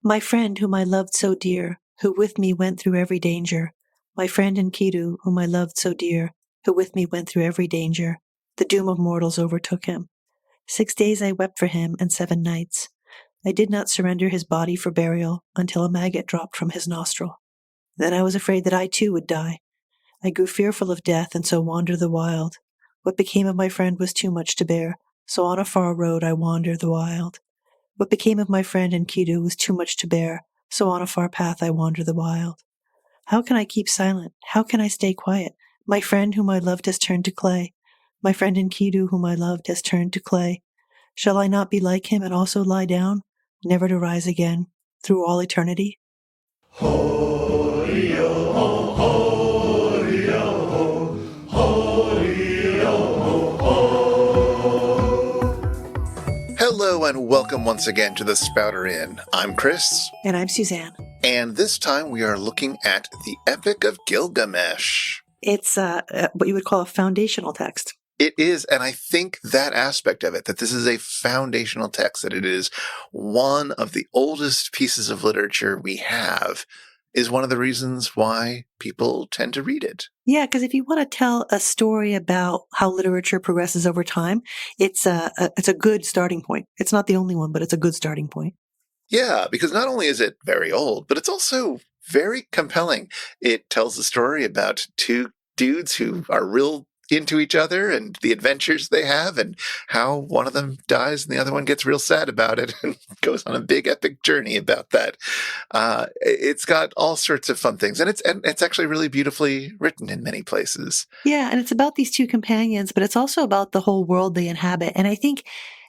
My friend whom I loved so dear, who with me went through every danger. My friend Enkidu, whom I loved so dear, who with me went through every danger. The doom of mortals overtook him. 6 days I wept for him, and 7 nights. I did not surrender his body for burial until a maggot dropped from his nostril. Then I was afraid that I too would die. I grew fearful of death, and so wandered the wild. What became of my friend was too much to bear, so on a far road I wandered the wild. What became of my friend Enkidu was too much to bear, so on a far path I wander the wild. How can I keep silent? How can I stay quiet? My friend whom I loved has turned to clay. My friend Enkidu whom I loved has turned to clay. Shall I not be like him and also lie down, never to rise again, through all eternity? Hello and welcome once again to the Spouter-Inn. I'm Chris. And I'm Suzanne. And this time we are looking at the Epic of Gilgamesh. It's what you would call a foundational text. It is, and I think that aspect of it, that this is a foundational text, that it is one of the oldest pieces of literature we have, is one of the reasons why people tend to read it. Yeah, because if you want to tell a story about how literature progresses over time, it's a good starting point. It's not the only one, but it's a good starting point. Yeah, because not only is it very old, but it's also very compelling. It tells a story about two dudes who are real into each other and the adventures they have and how one of them dies and the other one gets real sad about it and goes on a big epic journey about that. It's got all sorts of fun things, and it's actually really beautifully written in many places. Yeah, and it's about these two companions, but it's also about the whole world they inhabit. And I think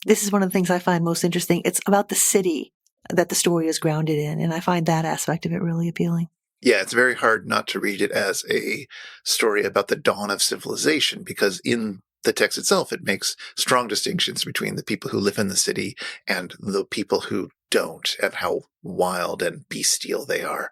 this is one of the things I find most interesting. It's about the city that the story is grounded in, and I find that aspect of it really appealing. Yeah, it's very hard not to read it as a story about the dawn of civilization, because in the text itself, it makes strong distinctions between the people who live in the city and the people who don't, and how wild and bestial they are.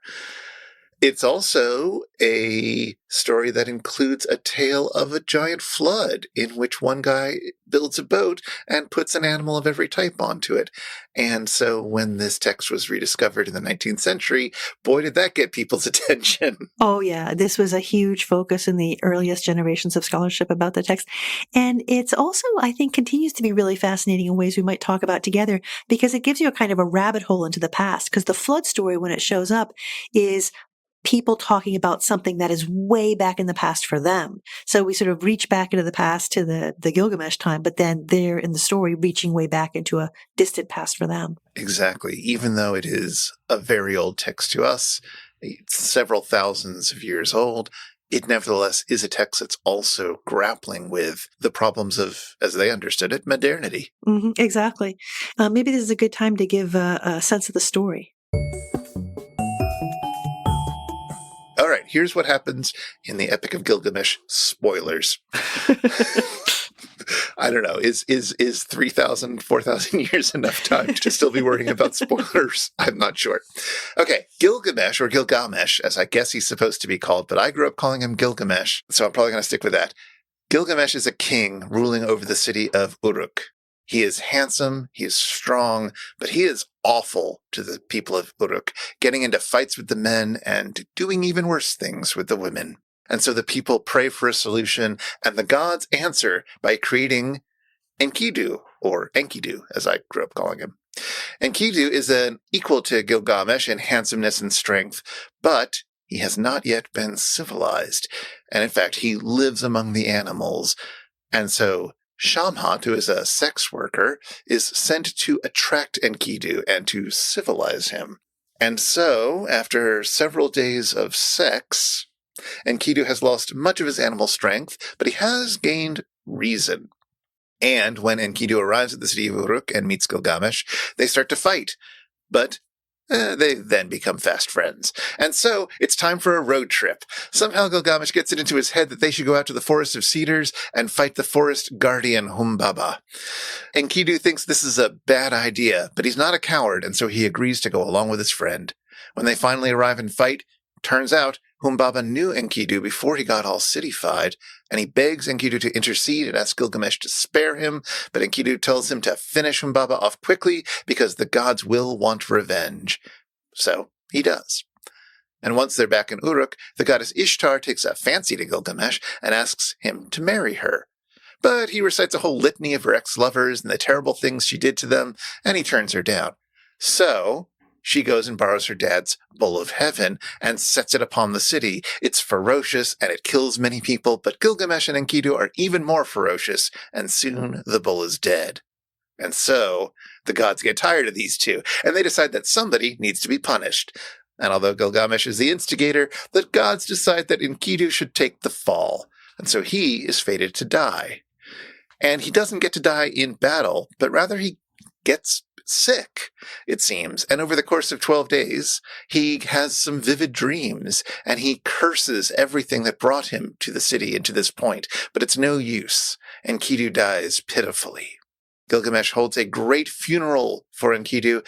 It's also a story that includes a tale of a giant flood in which one guy builds a boat and puts an animal of every type onto it. And so when this text was rediscovered in the 19th century, boy, did that get people's attention. Oh, yeah. This was a huge focus in the earliest generations of scholarship about the text. And it's also, I think, continues to be really fascinating in ways we might talk about together, because it gives you a kind of a rabbit hole into the past. Because the flood story, when it shows up, is people talking about something that is way back in the past for them. So we sort of reach back into the past to the Gilgamesh time, but then they're in the story reaching way back into a distant past for them. Exactly. Even though it is a very old text to us, it's several thousands of years old, it nevertheless is a text that's also grappling with the problems of, as they understood it, modernity. Mm-hmm, exactly. Maybe this is a good time to give a sense of the story. All right, here's what happens in the Epic of Gilgamesh. Spoilers. I don't know. Is 3,000, 4,000 years enough time to still be worrying about spoilers? I'm not sure. Okay, Gilgamesh, or Gilgamesh, as I guess he's supposed to be called, but I grew up calling him Gilgamesh, so I'm probably going to stick with that. Gilgamesh is a king ruling over the city of Uruk. He is handsome, he is strong, but he is awful to the people of Uruk, getting into fights with the men and doing even worse things with the women. And so the people pray for a solution, and the gods answer by creating Enkidu, or Enkidu, as I grew up calling him. Enkidu is an equal to Gilgamesh in handsomeness and strength, but he has not yet been civilized. And in fact, he lives among the animals. And so Shamhat, who is a sex worker, is sent to attract Enkidu and to civilize him. And so, after several days of sex, Enkidu has lost much of his animal strength, but he has gained reason. And when Enkidu arrives at the city of Uruk and meets Gilgamesh, they start to fight. But they then become fast friends. And so it's time for a road trip. Somehow Gilgamesh gets it into his head that they should go out to the Forest of Cedars and fight the forest guardian Humbaba. Enkidu thinks this is a bad idea, but he's not a coward, and so he agrees to go along with his friend. When they finally arrive and fight, turns out Humbaba knew Enkidu before he got all cityfied, and he begs Enkidu to intercede and asks Gilgamesh to spare him, but Enkidu tells him to finish Humbaba off quickly because the gods will want revenge. So he does. And once they're back in Uruk, the goddess Ishtar takes a fancy to Gilgamesh and asks him to marry her. But he recites a whole litany of her ex-lovers and the terrible things she did to them, and he turns her down. So she goes and borrows her dad's bowl of heaven and sets it upon the city. It's ferocious and it kills many people, but Gilgamesh and Enkidu are even more ferocious, and soon the bull is dead. And so the gods get tired of these two, and they decide that somebody needs to be punished. And although Gilgamesh is the instigator, the gods decide that Enkidu should take the fall, and so he is fated to die. And he doesn't get to die in battle, but rather he gets sick, it seems. And over the course of 12 days, he has some vivid dreams, and he curses everything that brought him to the city and to this point. But it's no use. Enkidu dies pitifully. Gilgamesh holds a great funeral for Enkidu,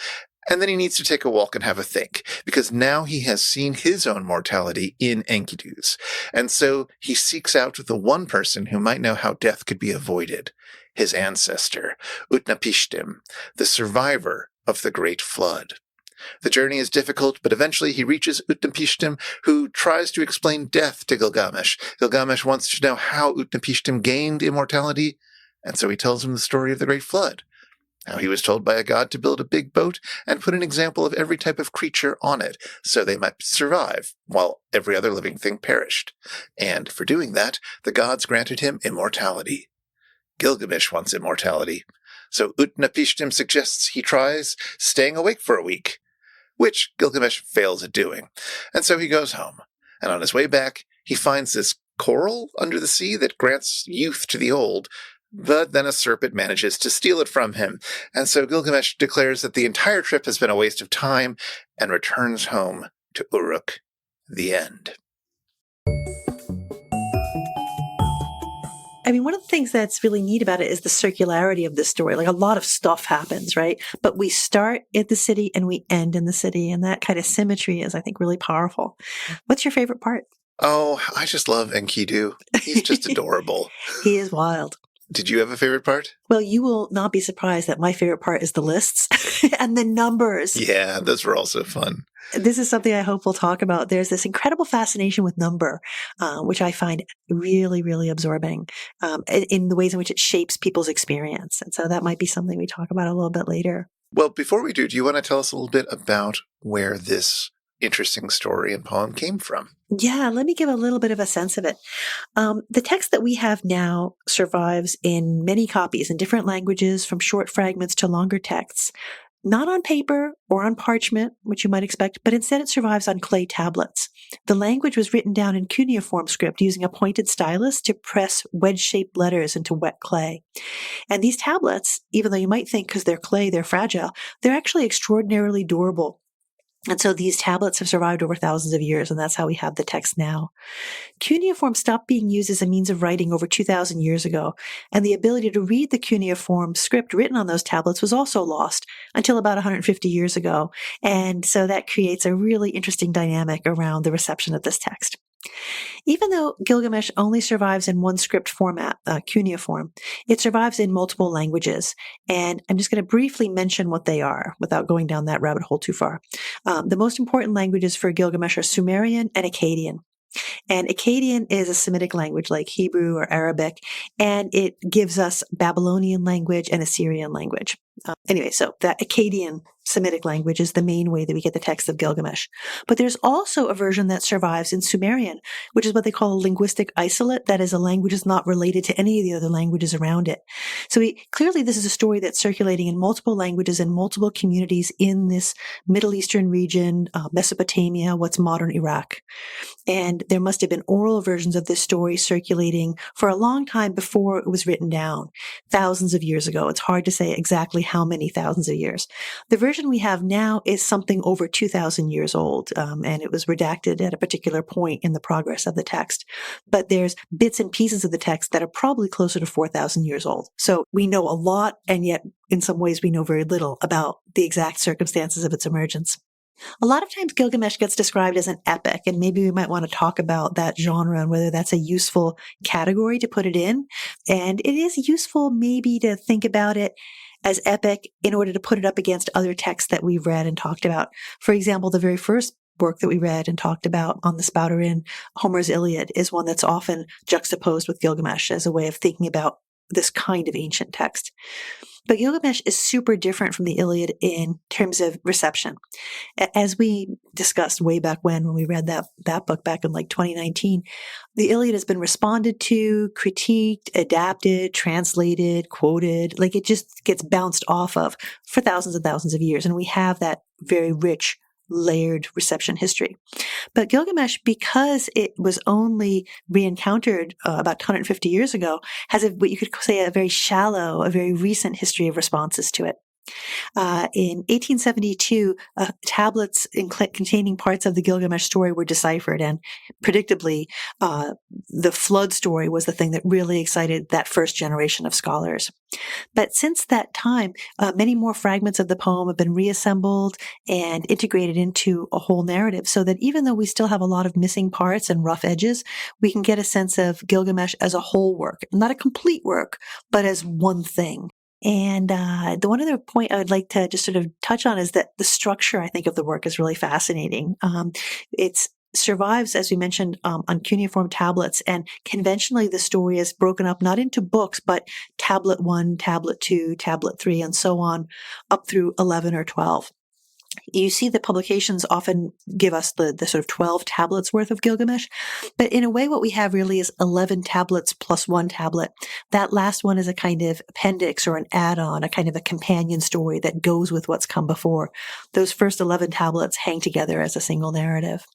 and then he needs to take a walk and have a think, because now he has seen his own mortality in Enkidu's. And so he seeks out the one person who might know how death could be avoided, his ancestor, Utnapishtim, the survivor of the Great Flood. The journey is difficult, but eventually he reaches Utnapishtim, who tries to explain death to Gilgamesh. Gilgamesh wants to know how Utnapishtim gained immortality, and so he tells him the story of the Great Flood. How he was told by a god to build a big boat and put an example of every type of creature on it, so they might survive, while every other living thing perished. And for doing that, the gods granted him immortality. Gilgamesh wants immortality, so Utnapishtim suggests he tries staying awake for a week, which Gilgamesh fails at doing. And so he goes home, and on his way back, he finds this coral under the sea that grants youth to the old, but then a serpent manages to steal it from him, and so Gilgamesh declares that the entire trip has been a waste of time and returns home to Uruk. The end. I mean, one of the things that's really neat about it is the circularity of this story. Like, a lot of stuff happens, right? But we start at the city and we end in the city, and that kind of symmetry is, I think, really powerful. What's your favorite part? Oh, I just love Enkidu. He's just adorable. He is wild. Did you have a favorite part? Well, you will not be surprised that my favorite part is the lists and the numbers. Yeah, those were also fun. This is something I hope we'll talk about. There's this incredible fascination with number, which I find really, really absorbing in the ways in which it shapes people's experience. And so that might be something we talk about a little bit later. Well, before we do you want to tell us a little bit about where this interesting story and poem came from? Yeah, let me give a little bit of a sense of it. The text that we have now survives in many copies in different languages, from short fragments to longer texts, not on paper or on parchment, which you might expect, but instead it survives on clay tablets. The language was written down in cuneiform script using a pointed stylus to press wedge-shaped letters into wet clay. And these tablets, even though you might think because they're clay, they're fragile, they're actually extraordinarily durable. And so these tablets have survived over thousands of years, and that's how we have the text now. Cuneiform stopped being used as a means of writing over 2,000 years ago, and the ability to read the cuneiform script written on those tablets was also lost until about 150 years ago. And so that creates a really interesting dynamic around the reception of this text. Even though Gilgamesh only survives in one script format, cuneiform, it survives in multiple languages. And I'm just going to briefly mention what they are without going down that rabbit hole too far. The most important languages for Gilgamesh are Sumerian and Akkadian. And Akkadian is a Semitic language like Hebrew or Arabic, and it gives us Babylonian language and Assyrian language. Anyway, so that Akkadian Semitic language is the main way that we get the text of Gilgamesh. But there's also a version that survives in Sumerian, which is what they call a linguistic isolate. That is, a language is not related to any of the other languages around it. So clearly this is a story that's circulating in multiple languages and multiple communities in this Middle Eastern region, Mesopotamia, what's modern Iraq. And there must have been oral versions of this story circulating for a long time before it was written down, thousands of years ago. It's hard to say exactly how many thousands of years. The version we have now is something over 2,000 years old, and it was redacted at a particular point in the progress of the text. But there's bits and pieces of the text that are probably closer to 4,000 years old. So we know a lot, and yet in some ways we know very little about the exact circumstances of its emergence. A lot of times Gilgamesh gets described as an epic, and maybe we might want to talk about that genre and whether that's a useful category to put it in. And it is useful maybe to think about it as epic in order to put it up against other texts that we've read and talked about. For example, the very first work that we read and talked about on the Spouter-Inn, Homer's Iliad, is one that's often juxtaposed with Gilgamesh as a way of thinking about this kind of ancient text. But Gilgamesh is super different from the Iliad in terms of reception. As we discussed way back when we read that book back in like 2019, the Iliad has been responded to, critiqued, adapted, translated, quoted, like it just gets bounced off of for thousands and thousands of years. And we have that very rich, layered reception history. But Gilgamesh, because it was only re-encountered about 150 years ago, has what you could say a very shallow, a very recent history of responses to it. In 1872, tablets containing parts of the Gilgamesh story were deciphered, and predictably, the flood story was the thing that really excited that first generation of scholars. But since that time, many more fragments of the poem have been reassembled and integrated into a whole narrative, so that even though we still have a lot of missing parts and rough edges, we can get a sense of Gilgamesh as a whole work, not a complete work, but as one thing. And the one other point I would like to just sort of touch on is that the structure, I think, of the work is really fascinating. It survives, as we mentioned, on cuneiform tablets, and conventionally the story is broken up not into books, but tablet 1, tablet 2, tablet 3, and so on, up through 11 or 12. You see the publications often give us the sort of 12 tablets worth of Gilgamesh, but in a way what we have really is 11 tablets plus one tablet. That last one is a kind of appendix or an add-on, a kind of a companion story that goes with what's come before. Those first 11 tablets hang together as a single narrative.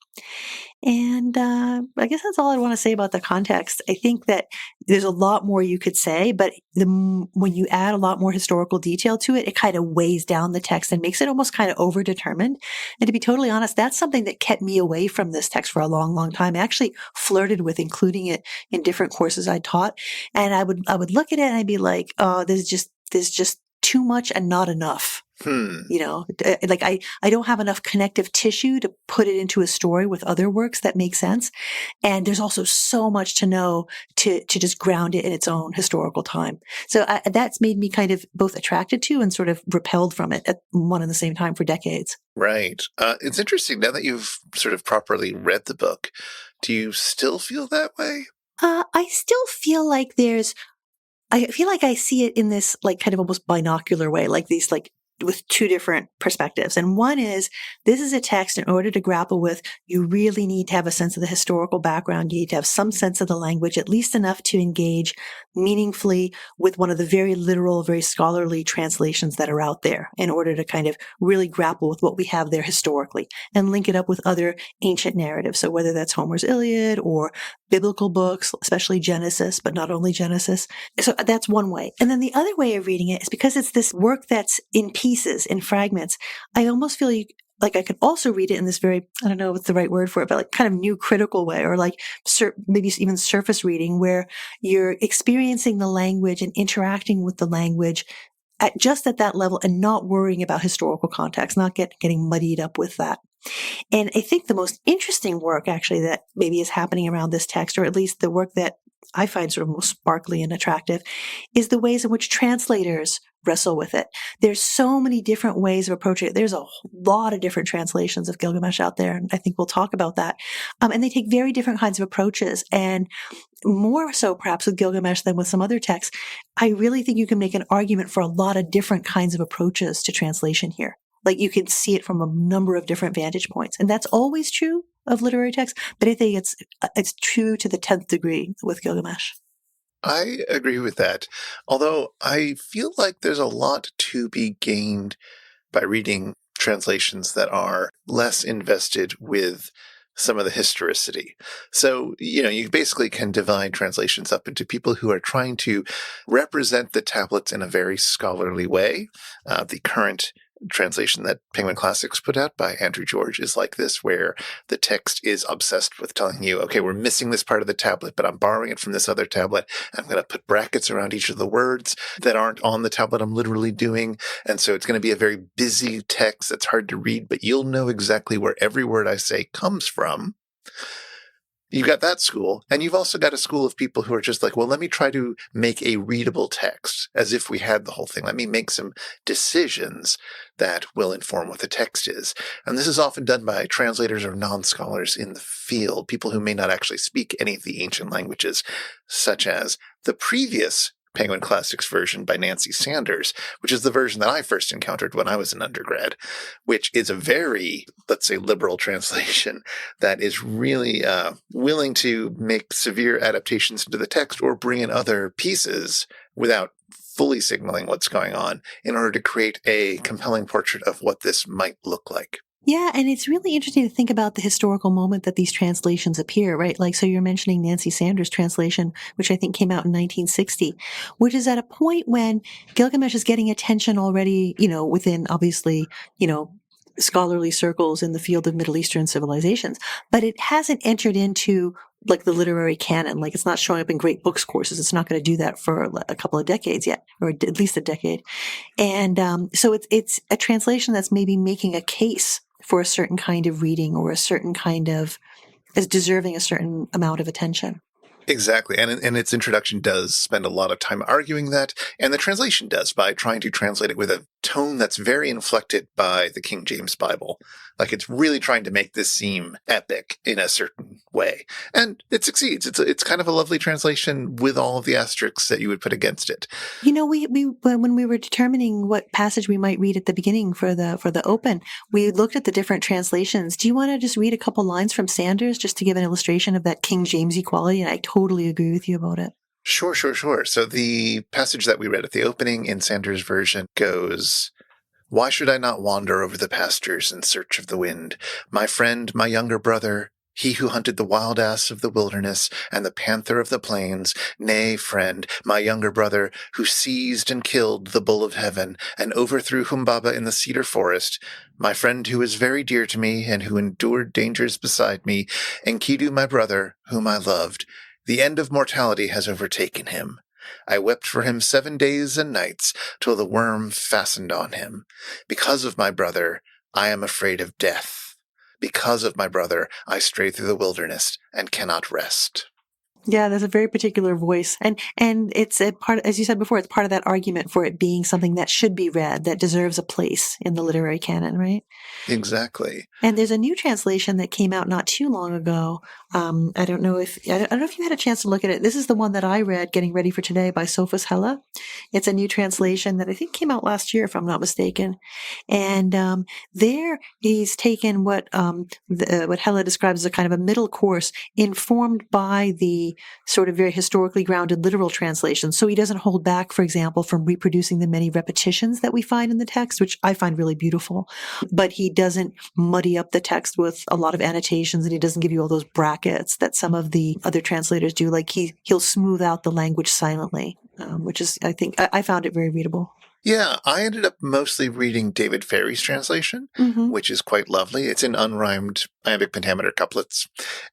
And I guess that's all I want to say about the context. I think that there's a lot more you could say, but when you add a lot more historical detail to it, it kind of weighs down the text and makes it almost kind of overdetermined. And to be totally honest, that's something that kept me away from this text for a long, long time. I actually flirted with including it in different courses I taught, and I would look at it and I'd be like, oh, there's just too much and not enough. You know, like I don't have enough connective tissue to put it into a story with other works that make sense. And there's also so much to know to just ground it in its own historical time. So that's made me kind of both attracted to and sort of repelled from it at one and the same time for decades. Right. It's interesting now that you've sort of properly read the book. Do you still feel that way? I still feel like I feel like I see it in this like kind of almost binocular way, like these like with two different perspectives. And one is, this is a text in order to grapple with, you really need to have a sense of the historical background. You need to have some sense of the language, at least enough to engage meaningfully with one of the very literal, very scholarly translations that are out there in order to kind of really grapple with what we have there historically and link it up with other ancient narratives. So whether that's Homer's Iliad or biblical books, especially Genesis, but not only Genesis. So that's one way. And then the other way of reading it is because it's this work that's in pieces, in fragments. I almost feel like I could also read it in this very, I don't know what's the right word for it, but like kind of new critical way, or like maybe even surface reading, where you're experiencing the language and interacting with the language just at that level and not worrying about historical context, not getting muddied up with that. And I think the most interesting work actually that maybe is happening around this text, or at least the work that I find sort of most sparkly and attractive, is the ways in which translators wrestle with it. There's so many different ways of approaching it. There's a lot of different translations of Gilgamesh out there, and I think we'll talk about that. And they take very different kinds of approaches, and more so perhaps with Gilgamesh than with some other texts. I really think you can make an argument for a lot of different kinds of approaches to translation here. Like you can see it from a number of different vantage points. And that's always true of literary texts, but I think it's true to the 10th degree with Gilgamesh. I agree with that. Although I feel like there's a lot to be gained by reading translations that are less invested with some of the historicity. So, you basically can divide translations up into people who are trying to represent the tablets in a very scholarly way. The current translation that Penguin Classics put out by Andrew George is like this, where the text is obsessed with telling you, okay, we're missing this part of the tablet, but I'm borrowing it from this other tablet. I'm going to put brackets around each of the words that aren't on the tablet I'm literally doing. And so it's going to be a very busy text that's hard to read, but you'll know exactly where every word I say comes from. You've got that school, and you've also got a school of people who are just like, well, let me try to make a readable text as if we had the whole thing. Let me make some decisions that will inform what the text is. And this is often done by translators or non-scholars in the field, people who may not actually speak any of the ancient languages, such as the previous Penguin Classics version by Nancy Sanders, which is the version that I first encountered when I was an undergrad, which is a very, let's say, liberal translation that is really willing to make severe adaptations into the text or bring in other pieces without fully signaling what's going on in order to create a compelling portrait of what this might look like. Yeah, and it's really interesting to think about the historical moment that these translations appear, right? Like, so you're mentioning Nancy Sanders' translation, which I think came out in 1960, which is at a point when Gilgamesh is getting attention already, within obviously, scholarly circles in the field of Middle Eastern civilizations, but it hasn't entered into like the literary canon. Like, it's not showing up in great books courses. It's not going to do that for a couple of decades yet, or at least a decade. And so it's a translation that's maybe making a case for a certain kind of reading or a certain kind of, as deserving a certain amount of attention. Exactly. And its introduction does spend a lot of time arguing that, and the translation does by trying to translate it with a tone that's very inflected by the King James Bible. Like, it's really trying to make this seem epic in a certain way. And it succeeds. It's kind of a lovely translation with all of the asterisks that you would put against it. We when we were determining what passage we might read at the beginning for the open, we looked at the different translations. Do you want to just read a couple lines from Sanders just to give an illustration of that King James equality? And I totally agree with you about it. Sure. So the passage that we read at the opening in Sanders' version goes, "Why should I not wander over the pastures in search of the wind? My friend, my younger brother, he who hunted the wild ass of the wilderness and the panther of the plains, nay, friend, my younger brother, who seized and killed the bull of heaven and overthrew Humbaba in the cedar forest, my friend who is very dear to me and who endured dangers beside me, Enkidu, my brother, whom I loved, the end of mortality has overtaken him. I wept for him 7 days and nights, till the worm fastened on him. Because of my brother, I am afraid of death. Because of my brother, I stray through the wilderness and cannot rest." Yeah, there's a very particular voice. And it's a part, as you said before, it's part of that argument for it being something that should be read, that deserves a place in the literary canon, right? Exactly. And there's a new translation that came out not too long ago. I don't know if you had a chance to look at it. This is the one that I read getting ready for today by Sophus Hella. It's a new translation that I think came out last year, if I'm not mistaken. And there he's taken what Hella describes as a kind of a middle course informed by the sort of very historically grounded literal translation. So he doesn't hold back, for example, from reproducing the many repetitions that we find in the text, which I find really beautiful. But he doesn't muddy up the text with a lot of annotations, and he doesn't give you all those brackets that some of the other translators do. Like he'll smooth out the language silently, which is, I think, I found it very readable. Yeah, I ended up mostly reading David Ferry's translation, which is quite lovely. It's in unrhymed iambic pentameter couplets,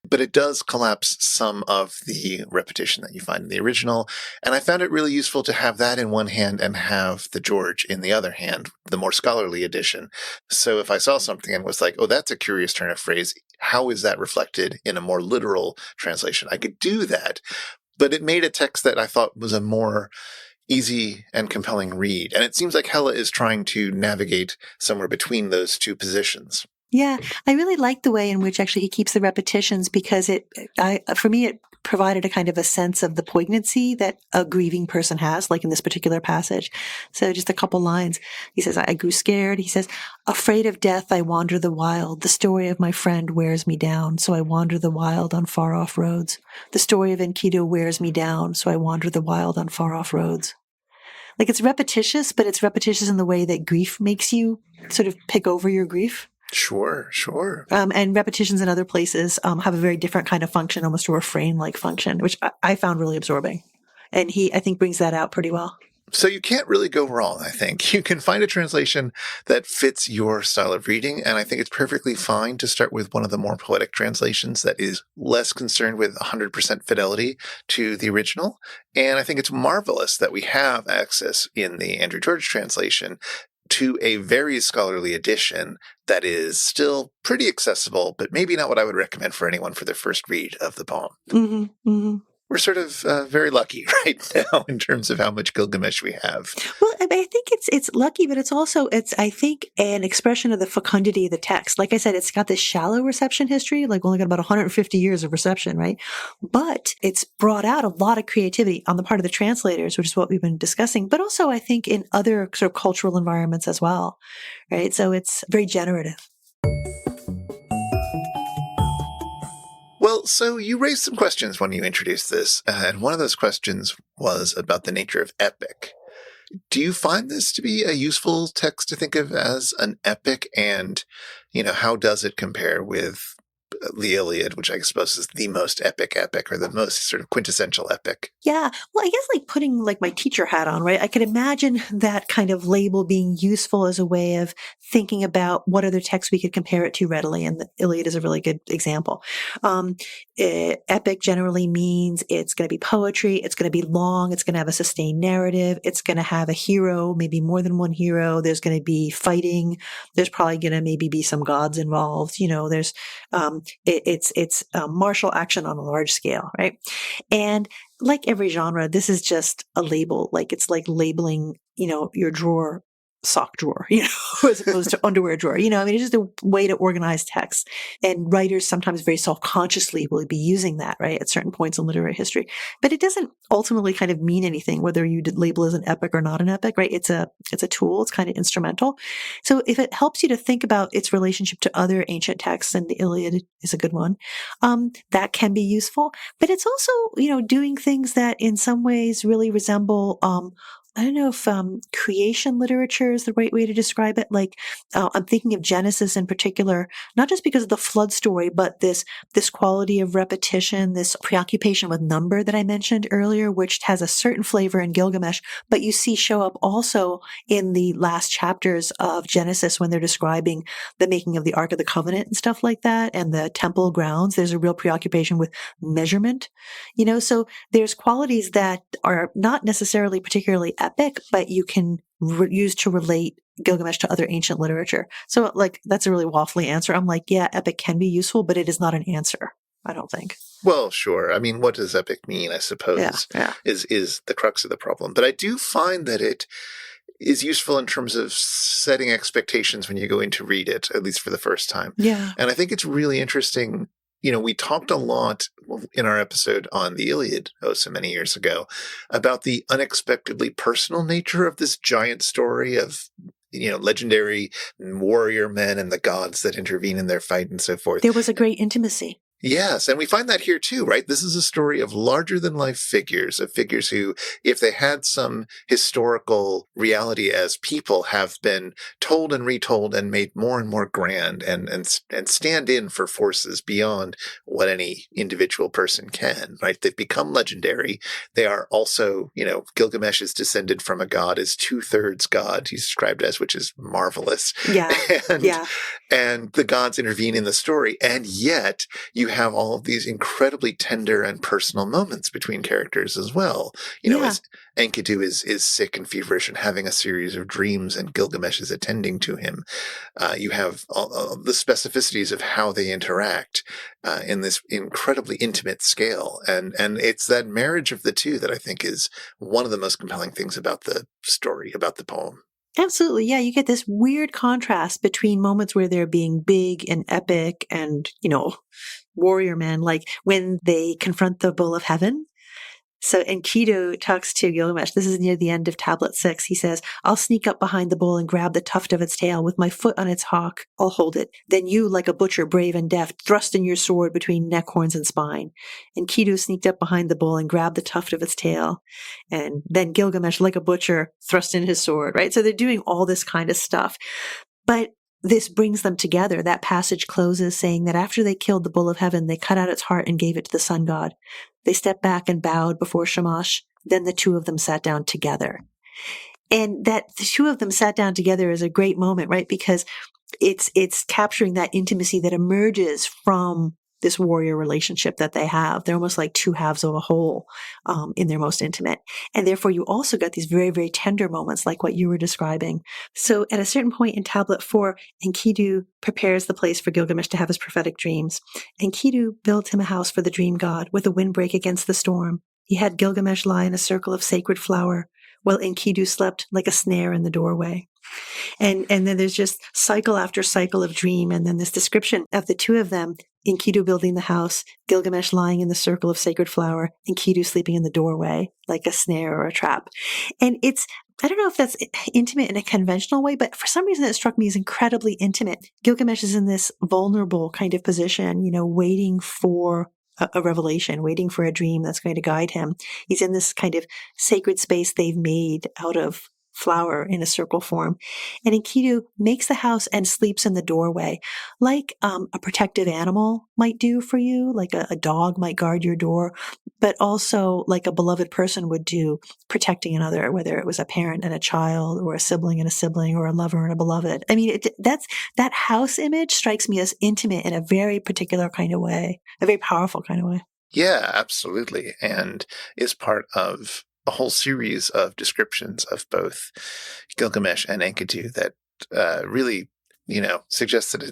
but it does collapse some of the repetition that you find in the original. And I found it really useful to have that in one hand and have the George in the other hand, the more scholarly edition. So if I saw something and was like, oh, that's a curious turn of phrase, how is that reflected in a more literal translation? I could do that, but it made a text that I thought was a more easy and compelling read. And it seems like Hella is trying to navigate somewhere between those two positions. Yeah, I really like the way in which actually he keeps the repetitions, because for me, it provided a kind of a sense of the poignancy that a grieving person has, like in this particular passage. So just a couple lines. He says, I grew scared. He says, afraid of death, I wander the wild. The story of my friend wears me down, so I wander the wild on far off roads. The story of Enkidu wears me down, so I wander the wild on far off roads. Like, it's repetitious, but it's repetitious in the way that grief makes you sort of pick over your grief. Sure. And repetitions in other places have a very different kind of function, almost a refrain-like function, which I found really absorbing. And he, I think, brings that out pretty well. So you can't really go wrong, I think. You can find a translation that fits your style of reading, and I think it's perfectly fine to start with one of the more poetic translations that is less concerned with 100% fidelity to the original. And I think it's marvelous that we have access in the Andrew George translation to a very scholarly edition that is still pretty accessible, but maybe not what I would recommend for anyone for their first read of the poem. Mm-hmm, mm-hmm. We're sort of very lucky right now in terms of how much Gilgamesh we have. Well, I think it's lucky, but it's also, I think, an expression of the fecundity of the text. Like I said, it's got this shallow reception history, like only got about 150 years of reception, right? But it's brought out a lot of creativity on the part of the translators, which is what we've been discussing, but also I think in other sort of cultural environments as well, right? So it's very generative. Well, so you raised some questions when you introduced this, and one of those questions was about the nature of epic. Do you find this to be a useful text to think of as an epic? And, how does it compare with the Iliad, which I suppose is the most epic or the most sort of quintessential epic? Yeah. Well, I guess like putting like my teacher hat on, right? I could imagine that kind of label being useful as a way of thinking about what other texts we could compare it to readily. And the Iliad is a really good example. Epic generally means it's going to be poetry. It's going to be long. It's going to have a sustained narrative. It's going to have a hero, maybe more than one hero. There's going to be fighting. There's probably going to maybe be some gods involved. There's, it's martial action on a large scale, right? And like every genre, this is just a label. Like it's like labeling, your drawer, sock drawer, as opposed to underwear drawer. It's just a way to organize text. And writers sometimes very self-consciously will be using that, right, at certain points in literary history. But it doesn't ultimately kind of mean anything, whether you label as an epic or not an epic, right? It's a tool. It's kind of instrumental. So if it helps you to think about its relationship to other ancient texts, and the Iliad is a good one, that can be useful. But it's also, doing things that in some ways really resemble, I don't know if creation literature is the right way to describe it. Like I'm thinking of Genesis in particular, not just because of the flood story, but this quality of repetition, this preoccupation with number that I mentioned earlier, which has a certain flavor in Gilgamesh, but you see show up also in the last chapters of Genesis when they're describing the making of the Ark of the Covenant and stuff like that, and the temple grounds. There's a real preoccupation with measurement, so there's qualities that are not necessarily particularly epic, but you can use to relate Gilgamesh to other ancient literature. So that's a really waffly answer. I'm like, yeah, epic can be useful, but it is not an answer, I don't think. Well, sure. I mean, what does epic mean, I suppose, is the crux of the problem. But I do find that it is useful in terms of setting expectations when you go in to read it, at least for the first time. Yeah. And I think it's really interesting. We talked a lot in our episode on the Iliad, so many years ago, about the unexpectedly personal nature of this giant story of, legendary warrior men and the gods that intervene in their fight and so forth. There was a great intimacy. Yes, and we find that here too, right? This is a story of larger-than-life figures, of figures who, if they had some historical reality as people, have been told and retold and made more and more grand and stand in for forces beyond what any individual person can, right? They've become legendary. They are also, Gilgamesh is descended from a god, is 2/3 god, he's described as, which is marvelous. Yeah, And the gods intervene in the story, and yet you have all of these incredibly tender and personal moments between characters as well. As Enkidu is sick and feverish and having a series of dreams, and Gilgamesh is attending to him. You have all the specificities of how they interact in this incredibly intimate scale. And it's that marriage of the two that I think is one of the most compelling things about the story, about the poem. Absolutely. Yeah. You get this weird contrast between moments where they're being big and epic and, warrior men, like when they confront the bull of heaven. So Enkidu talks to Gilgamesh. This is near the end of tablet 6. He says, I'll sneak up behind the bull and grab the tuft of its tail. With my foot on its hock, I'll hold it. Then you, like a butcher, brave and deft, thrust in your sword between neck, horns, and spine. Enkidu sneaked up behind the bull and grabbed the tuft of its tail. And then Gilgamesh, like a butcher, thrust in his sword, right? So they're doing all this kind of stuff. But this brings them together. That passage closes saying that after they killed the bull of heaven, they cut out its heart and gave it to the sun god. They stepped back and bowed before Shamash. Then the two of them sat down together. And that the two of them sat down together is a great moment, right? Because it's capturing that intimacy that emerges from this warrior relationship that they have. They're almost like two halves of a whole in their most intimate. And therefore, you also got these very, very tender moments like what you were describing. So at a certain point in Tablet 4, Enkidu prepares the place for Gilgamesh to have his prophetic dreams. Enkidu built him a house for the dream god with a windbreak against the storm. He had Gilgamesh lie in a circle of sacred flower, while Enkidu slept like a snare in the doorway. And then there's just cycle after cycle of dream. And then this description of the two of them, Enkidu building the house, Gilgamesh lying in the circle of sacred flower, Enkidu sleeping in the doorway like a snare or a trap. And I don't know if that's intimate in a conventional way, but for some reason it struck me as incredibly intimate. Gilgamesh is in this vulnerable kind of position, waiting for a revelation, waiting for a dream that's going to guide him. He's in this kind of sacred space they've made out of flower in a circle form. And Enkidu makes the house and sleeps in the doorway, like a protective animal might do for you, like a dog might guard your door, but also like a beloved person would do, protecting another, whether it was a parent and a child, or a sibling and a sibling, or a lover and a beloved. I mean, that house image strikes me as intimate in a very particular kind of way, a very powerful kind of way. Yeah, absolutely. And is part of a whole series of descriptions of both Gilgamesh and Enkidu that really, suggests that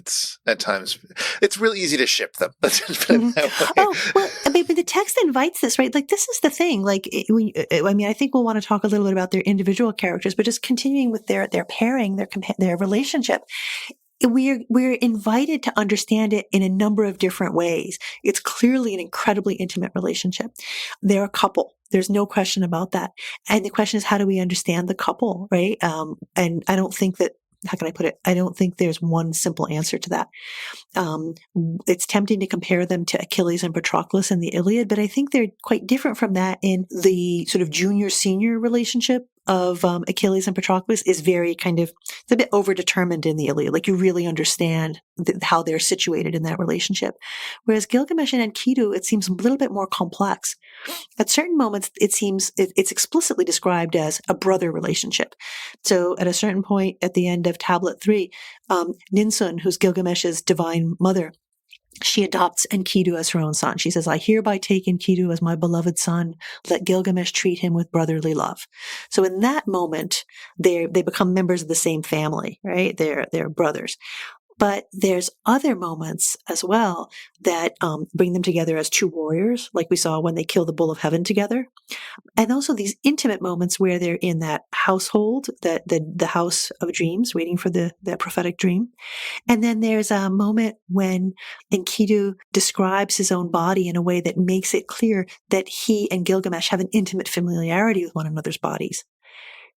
it's really easy to ship them. Let's just put it that way. Oh, well, I mean, but the text invites this, right? Like, this is the thing. Like, I think we'll want to talk a little bit about their individual characters, but just continuing with their pairing, their relationship. We're invited to understand it in a number of different ways. It's clearly an incredibly intimate relationship. They're a couple. There's no question about that. And the question is, how do we understand the couple, right? And I don't think that, how can I put it? I don't think there's one simple answer to that. It's tempting to compare them to Achilles and Patroclus in the Iliad, but I think they're quite different from that in the sort of junior-senior relationship of Achilles and Patroclus is very it's a bit overdetermined in the Iliad. Like, you really understand how they're situated in that relationship. Whereas Gilgamesh and Enkidu, it seems a little bit more complex. At certain moments, it seems it's explicitly described as a brother relationship. So at a certain point at the end of Tablet 3, Ninsun, who's Gilgamesh's divine mother, she adopts Enkidu as her own son. She says, I hereby take Enkidu as my beloved son. Let Gilgamesh treat him with brotherly love. So in that moment, they become members of the same family, right? They're brothers. But there's other moments as well that bring them together as two warriors, like we saw when they kill the bull of heaven together. And also these intimate moments where they're in that household, the house of dreams, waiting for that prophetic dream. And then there's a moment when Enkidu describes his own body in a way that makes it clear that he and Gilgamesh have an intimate familiarity with one another's bodies.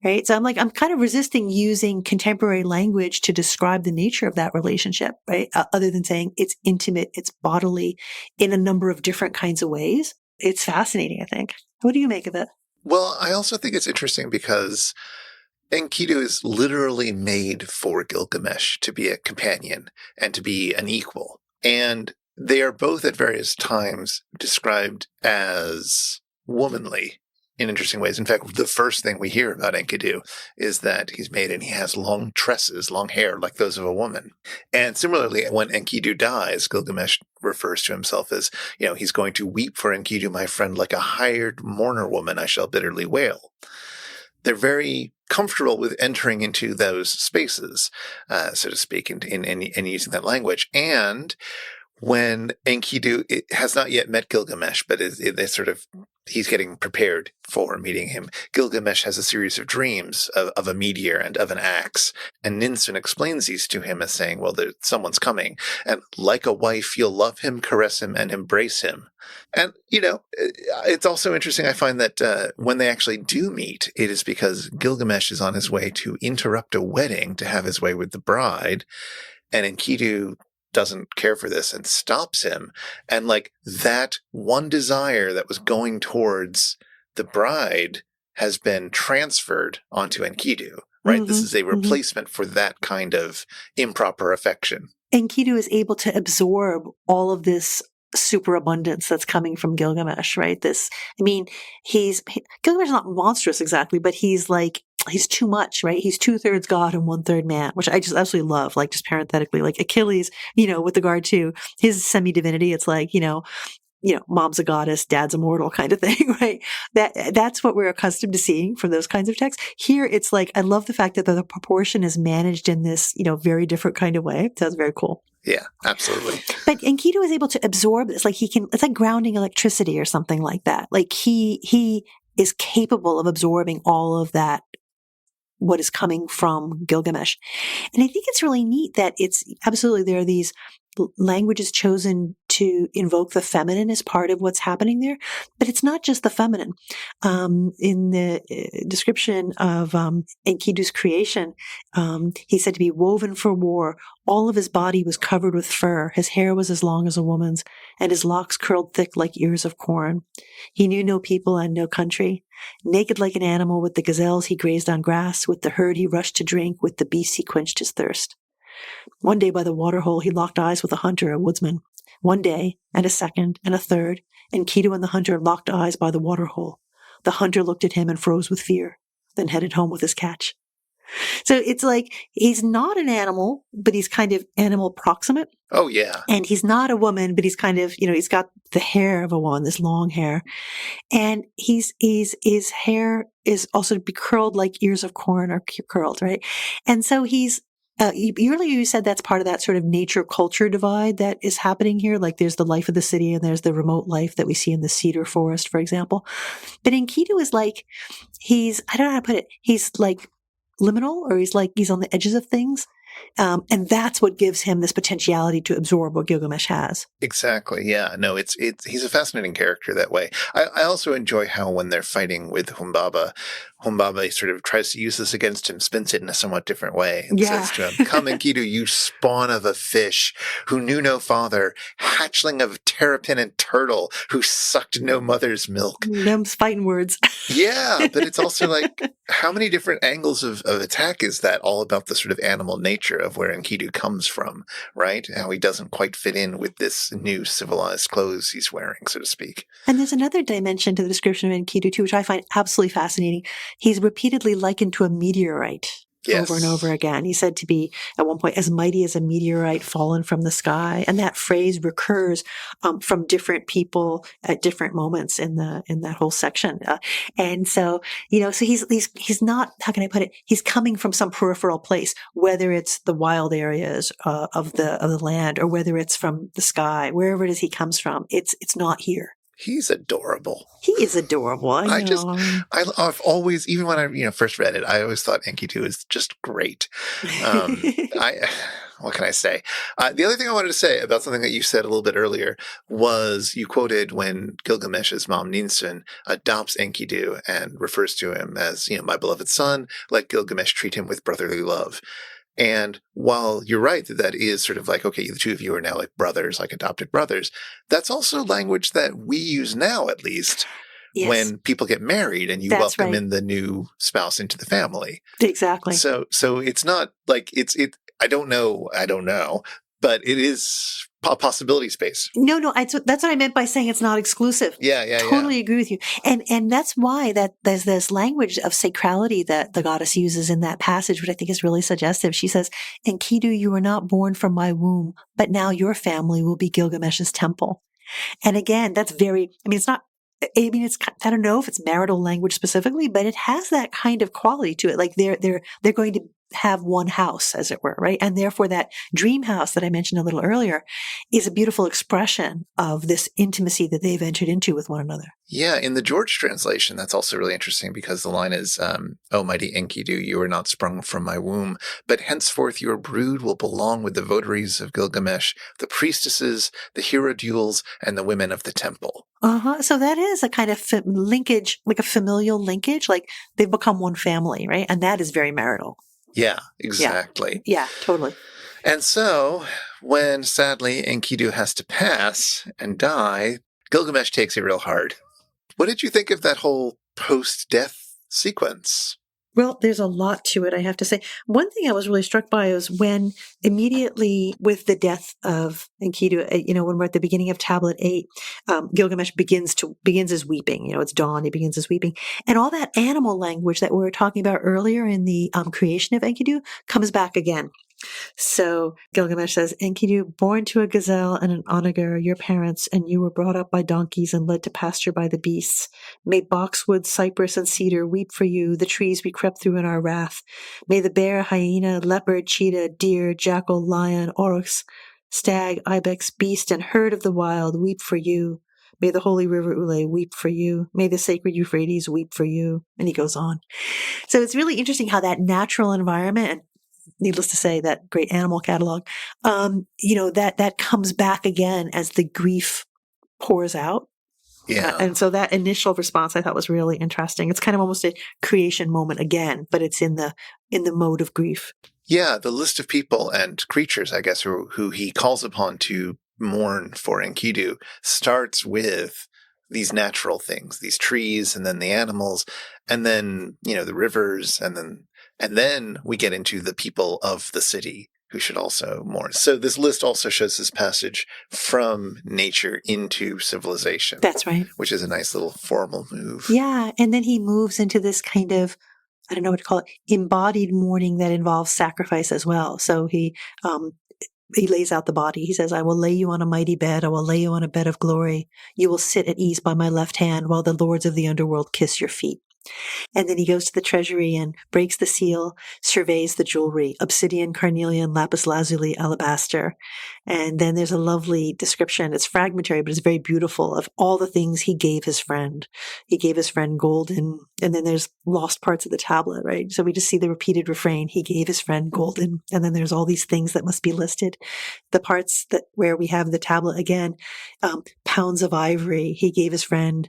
Right. So I'm kind of resisting using contemporary language to describe the nature of that relationship, right? Other than saying it's intimate, it's bodily in a number of different kinds of ways. It's fascinating, I think. What do you make of it? Well, I also think it's interesting because Enkidu is literally made for Gilgamesh to be a companion and to be an equal. And they are both at various times described as womanly in interesting ways. In fact, the first thing we hear about Enkidu is that he's made and he has long tresses, long hair like those of a woman. And similarly, when Enkidu dies, Gilgamesh refers to himself as, he's going to weep for Enkidu, my friend, like a hired mourner woman I shall bitterly wail. They're very comfortable with entering into those spaces, so to speak, and using that language. And when Enkidu has not yet met Gilgamesh, but he's getting prepared for meeting him, Gilgamesh has a series of dreams of a meteor and of an axe. And Ninsun explains these to him as saying, well, someone's coming. And like a wife, you'll love him, caress him, and embrace him. And, it's also interesting, I find that when they actually do meet, it is because Gilgamesh is on his way to interrupt a wedding to have his way with the bride. And Enkidu doesn't care for this and stops him. And that one desire that was going towards the bride has been transferred onto Enkidu, right? Mm-hmm, this is a replacement for that kind of improper affection. Enkidu is able to absorb all of this superabundance that's coming from Gilgamesh, right? Gilgamesh is not monstrous exactly, but he's he's too much, right? He's 2/3 God and 1/3 man, which I just absolutely love. Like just parenthetically, like Achilles, with the guard too, his semi-divinity, it's like, mom's a goddess, dad's immortal kind of thing, right? That's what we're accustomed to seeing from those kinds of texts. Here, it's like, I love the fact that the proportion is managed in this, very different kind of way. Sounds very cool. Yeah, absolutely. But Enkidu is able to absorb this. Like it's like grounding electricity or something like that. Like he is capable of absorbing all of that, what is coming from Gilgamesh. And I think it's really neat that it's absolutely, there are these languages chosen to invoke the feminine as part of what's happening there, but it's not just the feminine. In the description of Enkidu's creation, he's said to be woven for war. All of his body was covered with fur. His hair was as long as a woman's, and his locks curled thick like ears of corn. He knew no people and no country. Naked like an animal, with the gazelles he grazed on grass, with the herd he rushed to drink, with the beasts he quenched his thirst. One day by the waterhole he locked eyes with a hunter, a woodsman. One day, and a second, and a third, Enkidu and the hunter locked eyes by the waterhole. The hunter looked at him and froze with fear, then headed home with his catch. So it's like, he's not an animal, but he's kind of animal proximate. Oh, yeah. And he's not a woman, but he's kind of, he's got the hair of a woman, this long hair. And his hair is also to be curled like ears of corn are curled, right? And so he's, earlier you said that's part of that sort of nature culture divide that is happening here. Like there's the life of the city and there's the remote life that we see in the cedar forest, for example. But Enkidu is like, I don't know how to put it. He's like liminal, or he's on the edges of things. And that's what gives him this potentiality to absorb what Gilgamesh has. Exactly. Yeah. No, he's a fascinating character that way. I also enjoy how when they're fighting with Humbaba sort of tries to use this against him, spins it in a somewhat different way, and says to him, "Come, Enkidu, you spawn of a fish who knew no father, hatchling of terrapin and turtle who sucked no mother's milk." Them's fighting words. Yeah, but it's also like, how many different angles of attack is that, all about the sort of animal nature of where Enkidu comes from, right? How he doesn't quite fit in with this new civilized clothes he's wearing, so to speak. And there's another dimension to the description of Enkidu too, which I find absolutely fascinating. He's repeatedly likened to a meteorite. Yes. Over and over again. He's said to be, at one point, as mighty as a meteorite fallen from the sky. And that phrase recurs from different people at different moments in that whole section. And so, so he's not, how can I put it? He's coming from some peripheral place, whether it's the wild areas of the land, or whether it's from the sky, wherever it is he comes from. It's not here. He's adorable. He is adorable. I know. I've always, even when I first read it, I always thought Enkidu is just great. What can I say? The other thing I wanted to say about something that you said a little bit earlier was, you quoted when Gilgamesh's mom, Ninsun, adopts Enkidu and refers to him as, my beloved son, let Gilgamesh treat him with brotherly love. And while you're right that is sort of like, okay, the two of you are now like brothers, like adopted brothers, that's also language that we use now, at least, yes, when people get married and you welcome in the new spouse into the family. Exactly. So it's not like I don't know, but it is a possibility space. No, that's what I meant by saying it's not exclusive. Yeah. Totally agree with you. And that's why that there's this language of sacrality that the goddess uses in that passage, which I think is really suggestive. She says, "Enkidu, you were not born from my womb, but now your family will be Gilgamesh's temple." And again, that's it's not, I don't know if it's marital language specifically, but it has that kind of quality to it. Like they're going to have one house, as it were, right? And therefore that dream house that I mentioned a little earlier is a beautiful expression of this intimacy that they've entered into with one another. Yeah, in the George translation, that's also really interesting because the line is, "O mighty Enkidu, you are not sprung from my womb, but henceforth your brood will belong with the votaries of Gilgamesh, the priestesses, the hierodules, and the women of the temple." So that is a kind of linkage, like a familial linkage, like they've become one family, right? And that is very marital. Yeah, exactly. Yeah, totally. And so, when sadly Enkidu has to pass and die, Gilgamesh takes it real hard. What did you think of that whole post-death sequence? Well, there's a lot to it, I have to say. One thing I was really struck by was when immediately with the death of Enkidu, when we're at the beginning of Tablet 8, Gilgamesh begins his weeping. It's dawn, he begins his weeping. And all that animal language that we were talking about earlier in the creation of Enkidu comes back again. So Gilgamesh says, Enkidu, born to a gazelle and an onager, your parents, and you were brought up by donkeys and led to pasture by the beasts. May boxwood, cypress, and cedar weep for you, the trees we crept through in our wrath. May the bear, hyena, leopard, cheetah, deer, jackal, lion, oryx, stag, ibex, beast, and herd of the wild weep for you. May the holy river Ule weep for you. May the sacred Euphrates weep for you. And he goes on. So it's really interesting how that natural environment, and needless to say, that great animal catalog, that comes back again as the grief pours out. Yeah. And so that initial response I thought was really interesting. It's kind of almost a creation moment again, but it's in the mode of grief. Yeah, the list of people and creatures, I guess, who he calls upon to mourn for Enkidu starts with these natural things, these trees, and then the animals, and then, the rivers, and then we get into the people of the city who should also mourn. So this list also shows this passage from nature into civilization. That's right. Which is a nice little formal move. Yeah, and then he moves into this kind of, I don't know what to call it, embodied mourning that involves sacrifice as well. So he lays out the body. He says, I will lay you on a mighty bed. I will lay you on a bed of glory. You will sit at ease by my left hand while the lords of the underworld kiss your feet. And then he goes to the treasury and breaks the seal, surveys the jewelry, obsidian, carnelian, lapis lazuli, alabaster. And then there's a lovely description. It's fragmentary, but it's very beautiful, of all the things he gave his friend. He gave his friend golden, and then there's lost parts of the tablet, right? So we just see the repeated refrain. He gave his friend golden, and then there's all these things that must be listed. The parts where we have the tablet again, pounds of ivory. He gave his friend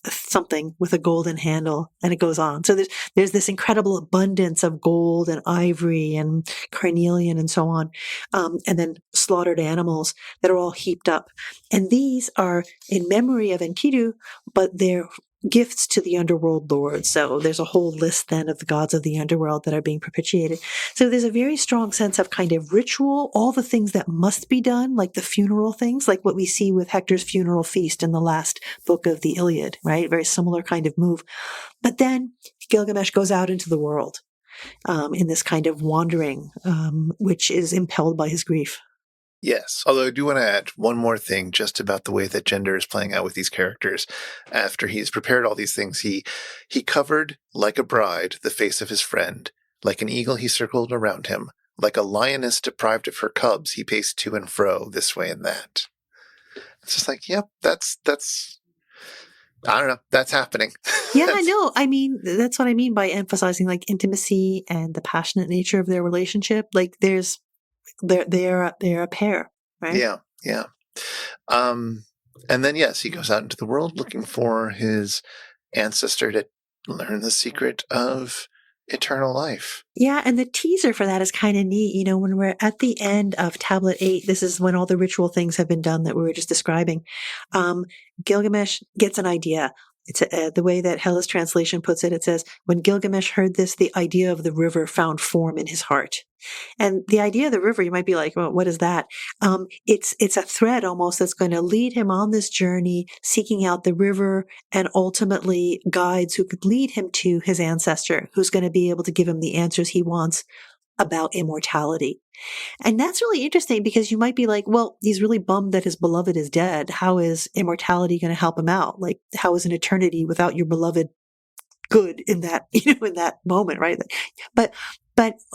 something with a golden handle, and it goes on. So there's this incredible abundance of gold and ivory and carnelian and so on, and then slaughtered animals that are all heaped up. And these are in memory of Enkidu, but they're gifts to the underworld lords. So there's a whole list then of the gods of the underworld that are being propitiated. So there's a very strong sense of kind of ritual, all the things that must be done, like the funeral things, like what we see with Hector's funeral feast in the last book of the Iliad, right? Very similar kind of move. But then Gilgamesh goes out into the world in this kind of wandering, which is impelled by his grief. Yes, although I do want to add one more thing just about the way that gender is playing out with these characters. After he's prepared all these things, he covered like a bride the face of his friend. Like an eagle he circled around him. Like a lioness deprived of her cubs, he paced to and fro, this way and that. It's just like, yep, that's I don't know, that's happening. Yeah, I know. I mean, that's what I mean by emphasizing like intimacy and the passionate nature of their relationship. Like they're a pair, right? Yeah. And then, yes, he goes out into the world looking for his ancestor to learn the secret of eternal life. Yeah, and the teaser for that is kind of neat. When we're at the end of Tablet 8, this is when all the ritual things have been done that we were just describing. Gilgamesh gets an idea. It's the way that Hella's translation puts it. It says, when Gilgamesh heard this, the idea of the river found form in his heart. And the idea of the river, you might be like, well, what is that? It's a thread almost that's going to lead him on this journey, seeking out the river and ultimately guides who could lead him to his ancestor, who's going to be able to give him the answers he wants about immortality. And that's really interesting because you might be like, well, he's really bummed that his beloved is dead. How is immortality going to help him out? Like, how is an eternity without your beloved good in that, in that moment, right? But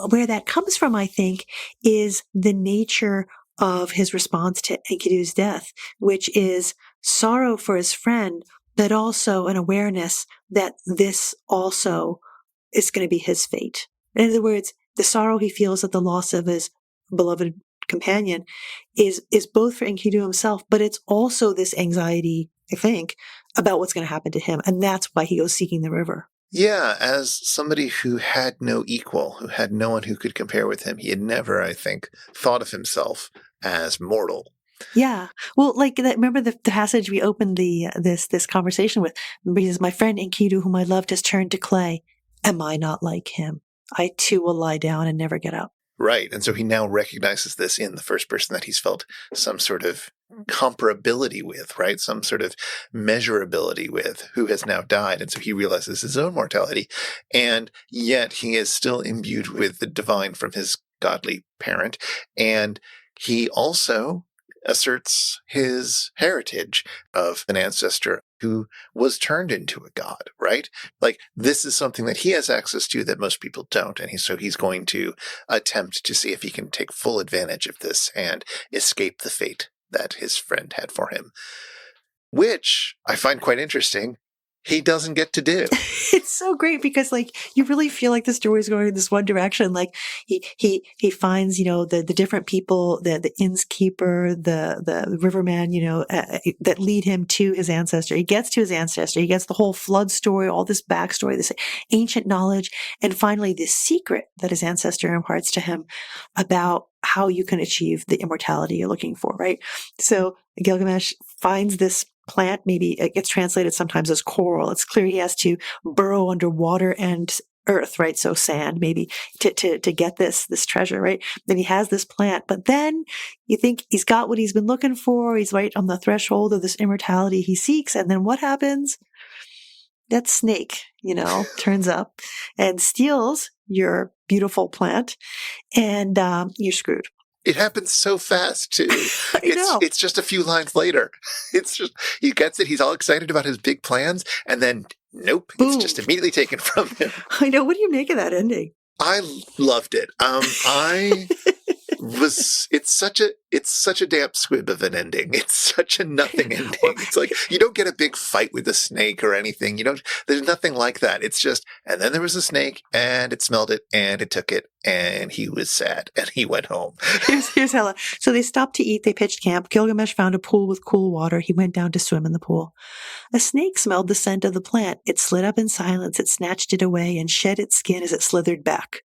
where that comes from, I think, is the nature of his response to Enkidu's death, which is sorrow for his friend, but also an awareness that this also is going to be his fate. In other words, the sorrow he feels at the loss of his beloved companion is both for Enkidu himself, but it's also this anxiety, I think, about what's going to happen to him. And that's why he goes seeking the river. Yeah, as somebody who had no equal, who had no one who could compare with him, he had never, I think, thought of himself as mortal. Yeah. Well, like that, remember the passage we opened this conversation with? Remember, he says, my friend Enkidu, whom I loved, has turned to clay. Am I not like him? I too will lie down and never get up. Right. And so he now recognizes this in the first person that he's felt some sort of comparability with, right? Some sort of measurability with, who has now died. And so he realizes his own mortality. And yet he is still imbued with the divine from his godly parent. And he also asserts his heritage of an ancestor who was turned into a god, right? Like, this is something that he has access to that most people don't. And so he's going to attempt to see if he can take full advantage of this and escape the fate that his friend had for him, which I find quite interesting. He doesn't get to do. It's so great because, like, you really feel like the story is going in this one direction. Like, he finds, the different people, the innkeeper, the riverman, that lead him to his ancestor. He gets to his ancestor. He gets the whole flood story, all this backstory, this ancient knowledge, and finally this secret that his ancestor imparts to him about how you can achieve the immortality you're looking for, right? So Gilgamesh finds this plant. Maybe it gets translated sometimes as coral. It's clear he has to burrow under water and earth, right? So sand, maybe to get this treasure, right? Then he has this plant, but then you think he's got what he's been looking for. He's right on the threshold of this immortality he seeks. And then what happens? That snake, turns up and steals your beautiful plant, and you're screwed. It happens so fast, too. I know. It's just a few lines later. It's just, he gets it. He's all excited about his big plans. And then, nope, Boom. It's just immediately taken from him. I know. What do you make of that ending? I loved it. It's such a damp squib of an ending. It's such a nothing ending. It's like, you don't get a big fight with a snake or anything. There's nothing like that. It's just, and then there was a snake and it smelled it and it took it and he was sad and he went home. Here's Hella. So they stopped to eat. They pitched camp. Gilgamesh found a pool with cool water. He went down to swim in the pool. A snake smelled the scent of the plant. It slid up in silence. It snatched it away and shed its skin as it slithered back.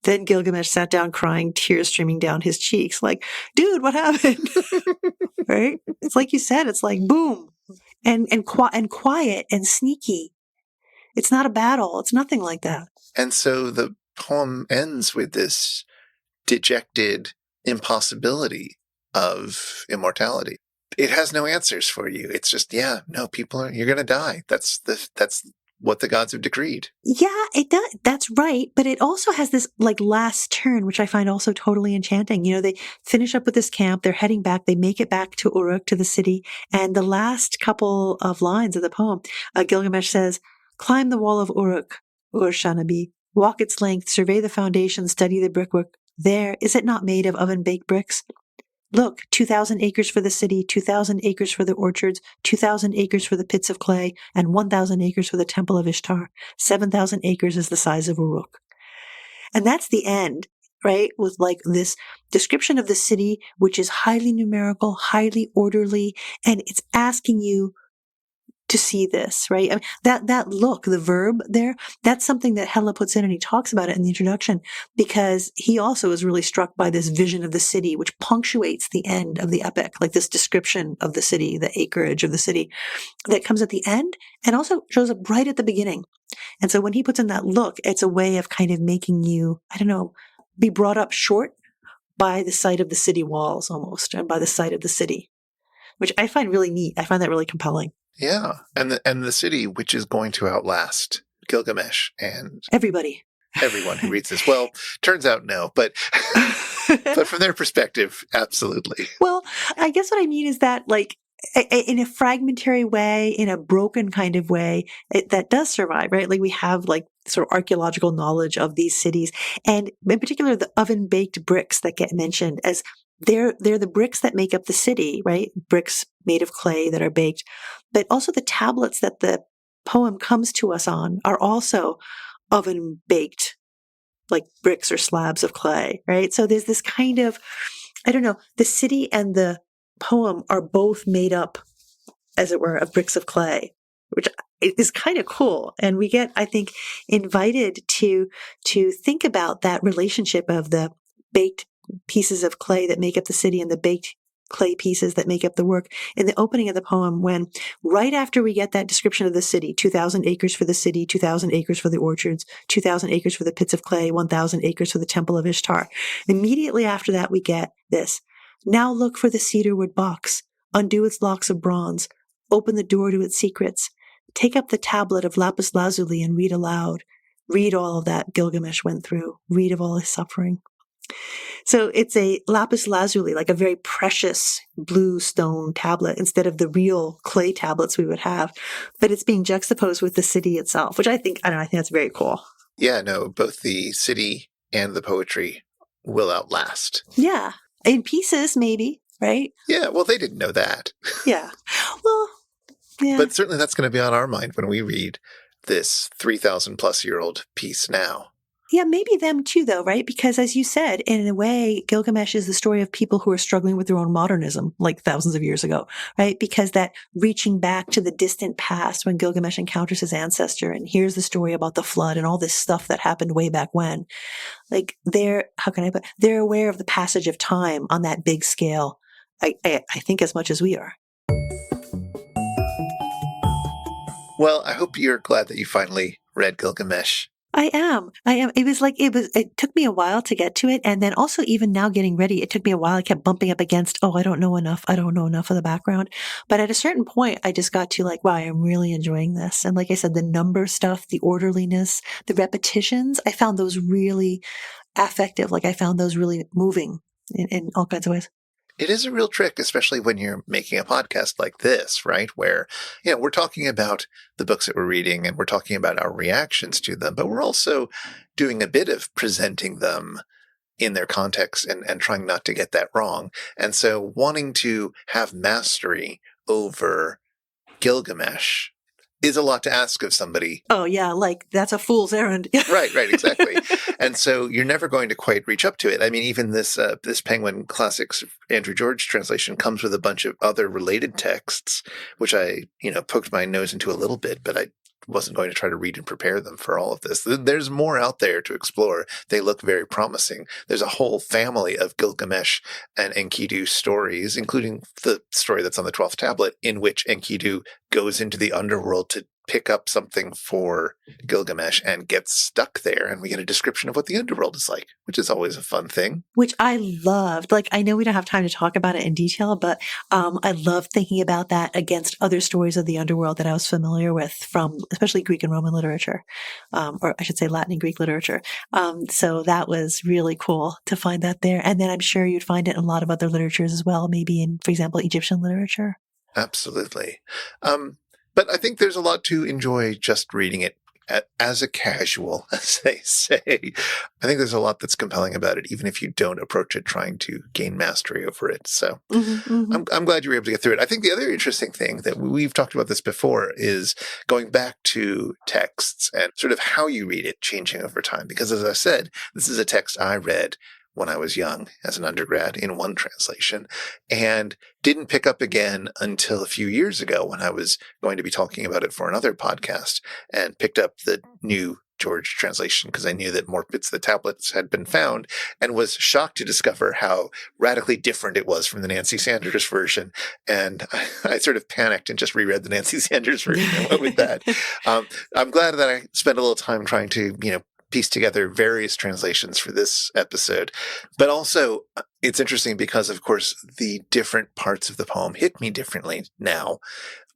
Then Gilgamesh sat down crying, tears streaming down his cheeks. Like, dude, what happened? Right? It's like you said, it's like boom. And quiet and sneaky. It's not a battle. It's nothing like that. And so the poem ends with this dejected impossibility of immortality. It has no answers for you. It's just, you're going to die. That's what the gods have decreed. Yeah, it does. That's right. But it also has this last turn, which I find also totally enchanting. They finish up with this camp. They're heading back. They make it back to Uruk, to the city. And the last couple of lines of the poem, Gilgamesh says, "Climb the wall of Uruk, Ur-Shanabi. Walk its length, survey the foundation, study the brickwork. There, is it not made of oven-baked bricks? Look, 2,000 acres for the city, 2,000 acres for the orchards, 2,000 acres for the pits of clay, and 1,000 acres for the temple of Ishtar. 7,000 acres is the size of Uruk." And that's the end, right? With this description of the city, which is highly numerical, highly orderly, and it's asking you to see this, right? I mean, that look, the verb there, that's something that Hella puts in, and he talks about it in the introduction, because he also is really struck by this vision of the city, which punctuates the end of the epic, like this description of the city, the acreage of the city that comes at the end and also shows up right at the beginning. And so when he puts in that look, it's a way of kind of making you, be brought up short by the sight of the city walls almost, and by the sight of the city, which I find really neat. I find that really compelling. Yeah, and the city which is going to outlast Gilgamesh and everyone who reads this. Well, turns out no, but from their perspective, absolutely. Well, I guess what I mean is that, in a fragmentary way, in a broken kind of way, that does survive, right? We have sort of archaeological knowledge of these cities, and in particular the oven-baked bricks that get mentioned as they're the bricks that make up the city, right? Bricks made of clay that are baked. But also the tablets that the poem comes to us on are also oven baked, like bricks or slabs of clay, right? So there's this kind of, the city and the poem are both made up, as it were, of bricks of clay, which is kind of cool. And we get, I think, invited to think about that relationship of the baked pieces of clay that make up the city and the baked clay pieces that make up the work. In the opening of the poem, when right after we get that description of the city, 2,000 acres for the city, 2,000 acres for the orchards, 2,000 acres for the pits of clay, 1,000 acres for the temple of Ishtar. Immediately after that, we get this. Now look for the cedarwood box, undo its locks of bronze, open the door to its secrets, take up the tablet of lapis lazuli and read aloud. Read all of that Gilgamesh went through. Read of all his suffering. So it's a lapis lazuli, like a very precious blue stone tablet instead of the real clay tablets we would have. But it's being juxtaposed with the city itself, which I think that's very cool. Yeah, no, both the city and the poetry will outlast. Yeah. In pieces, maybe, right? Yeah, well, they didn't know that. Yeah. Well, yeah. But certainly that's going to be on our mind when we read this 3,000 plus year old piece now. Yeah, maybe them too, though, right? Because as you said, in a way, Gilgamesh is the story of people who are struggling with their own modernism, like thousands of years ago, right? Because that reaching back to the distant past when Gilgamesh encounters his ancestor and hears the story about the flood and all this stuff that happened way back when, like they're aware of the passage of time on that big scale, I think as much as we are. Well, I hope you're glad that you finally read Gilgamesh. I am. It took me a while to get to it. And then also even now getting ready, it took me a while. I kept bumping up against, I don't know enough. I don't know enough of the background. But at a certain point, I just got to like, wow, I'm really enjoying this. And like I said, the number stuff, the orderliness, the repetitions, I found those really affective. Like I found those really moving in all kinds of ways. It is a real trick, especially when you're making a podcast like this, right? Where, we're talking about the books that we're reading and we're talking about our reactions to them, but we're also doing a bit of presenting them in their context and trying not to get that wrong. And so wanting to have mastery over Gilgamesh is a lot to ask of somebody. Oh, yeah, like that's a fool's errand. Right, exactly. And so you're never going to quite reach up to it. I mean, even this Penguin Classics Andrew George translation comes with a bunch of other related texts, which I, poked my nose into a little bit, but I wasn't going to try to read and prepare them for all of this. There's more out there to explore. They look very promising. There's a whole family of Gilgamesh and Enkidu stories, including the story that's on the 12th tablet, in which Enkidu goes into the underworld to pick up something for Gilgamesh and gets stuck there. And we get a description of what the underworld is like, which is always a fun thing. Which I loved. Like, I know we don't have time to talk about it in detail, but I love thinking about that against other stories of the underworld that I was familiar with from especially Greek and Roman literature, or I should say Latin and Greek literature. So that was really cool to find that there. And then I'm sure you'd find it in a lot of other literatures as well, maybe in, for example, Egyptian literature. Absolutely. But I think there's a lot to enjoy just reading it as a casual, as they say. I think there's a lot that's compelling about it, even if you don't approach it trying to gain mastery over it. So I'm glad you were able to get through it. I think the other interesting thing that we've talked about this before is going back to texts and sort of how you read it changing over time. Because as I said, this is a text I read when I was young as an undergrad in one translation and didn't pick up again until a few years ago when I was going to be talking about it for another podcast and picked up the new George translation because I knew that more bits of the tablets had been found and was shocked to discover how radically different it was from the Nancy Sanders version. And I sort of panicked and just reread the Nancy Sanders version and went with that. I'm glad that I spent a little time trying to, piece together various translations for this episode. But also, it's interesting because, of course, the different parts of the poem hit me differently now.